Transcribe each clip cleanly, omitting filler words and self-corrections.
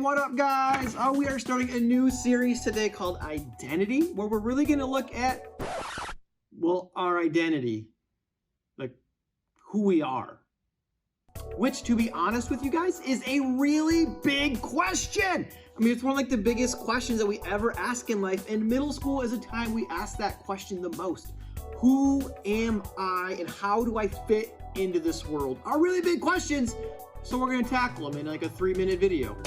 what up, guys? We are starting a new series today called Identity, where we're really going to look at, well, our identity, like who we are. Which, to be honest with you guys, is a really big question. I mean, it's one of like the biggest questions that we ever ask in life, and middle school is a time we ask that question the most. Who am I and how do I fit into this world? Are really big questions, so we're gonna tackle them in like a 3-minute video.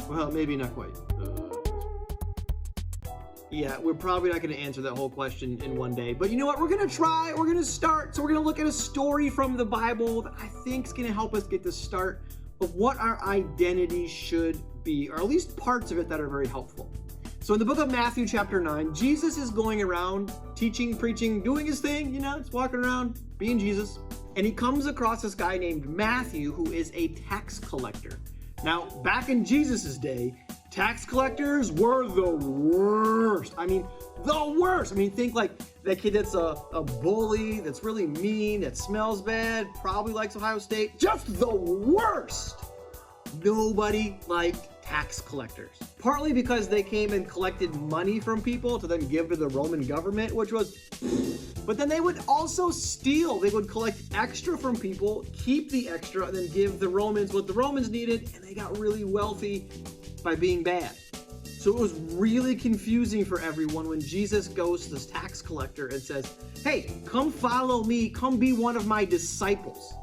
Well, maybe not quite. Yeah, we're probably not gonna answer that whole question in one day, but you know what? We're gonna try, we're gonna start. So we're gonna look at a story from the Bible that I think is gonna help us get the start of what our identity should be, or at least parts of it that are very helpful. So in the book of Matthew chapter 9, Jesus is going around teaching, preaching, doing his thing, you know, just walking around, being Jesus. And he comes across this guy named Matthew, who is a tax collector. Now, back in Jesus's day, tax collectors were the worst. I mean, the worst. I mean, think like that kid that's a bully, that's really mean, that smells bad, probably likes Ohio State. Just the worst. Nobody liked tax collectors. Partly because they came and collected money from people to then give to the Roman government, which was, but then they would also steal. They would collect extra from people, keep the extra, and then give the Romans what the Romans needed, and they got really wealthy by being bad. So it was really confusing for everyone when Jesus goes to this tax collector and says, hey, come follow me, come be one of my disciples.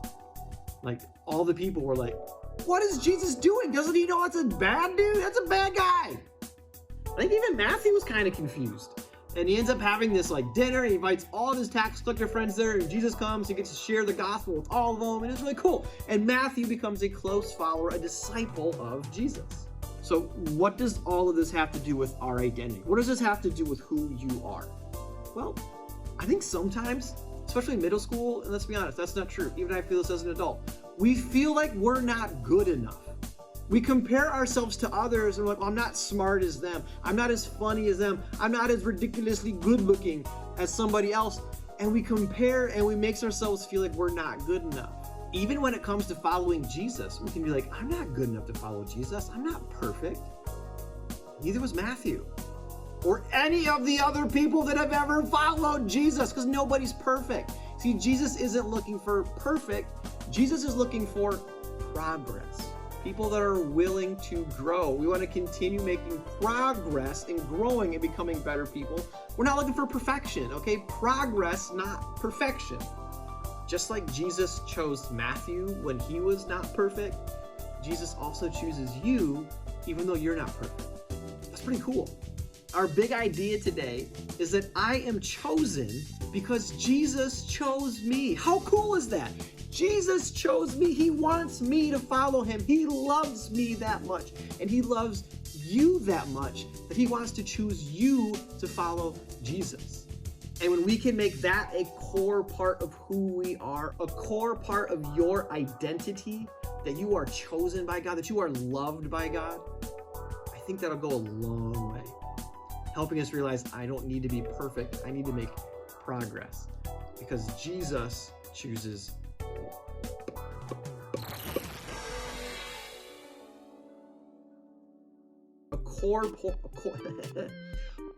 Like, all the people were like, what is Jesus doing? Doesn't he know that's a bad dude? That's a bad guy. I think even Matthew was kind of confused. And he ends up having this like dinner. He invites all of his tax collector friends there, and Jesus comes. He gets to share the gospel with all of them, and it's really cool. And Matthew becomes a close follower, a disciple of Jesus. So what does all of this have to do with our identity? What does this have to do with who you are? Well, I think sometimes, especially in middle school, and let's be honest, that's not true. Even I feel this as an adult. We feel like we're not good enough. We compare ourselves to others and we're like, well, I'm not smart as them. I'm not as funny as them. I'm not as ridiculously good looking as somebody else. And we compare and we make ourselves feel like we're not good enough. Even when it comes to following Jesus, we can be like, I'm not good enough to follow Jesus. I'm not perfect. Neither was Matthew or any of the other people that have ever followed Jesus, because nobody's perfect. See, Jesus isn't looking for perfect. Jesus is looking for progress. People that are willing to grow. We want to continue making progress and growing and becoming better people. We're not looking for perfection, okay? Progress, not perfection. Just like Jesus chose Matthew when he was not perfect, Jesus also chooses you even though you're not perfect. That's pretty cool. Our big idea today is that I am chosen because Jesus chose me. How cool is that? Jesus chose me. He wants me to follow him. He loves me that much, and he loves you that much that he wants to choose you to follow Jesus. And when we can make that a core part of who we are, a core part of your identity, that you are chosen by God, that you are loved by God, I think that'll go a long way, helping us realize I don't need to be perfect. I need to make progress because Jesus chooses me. A core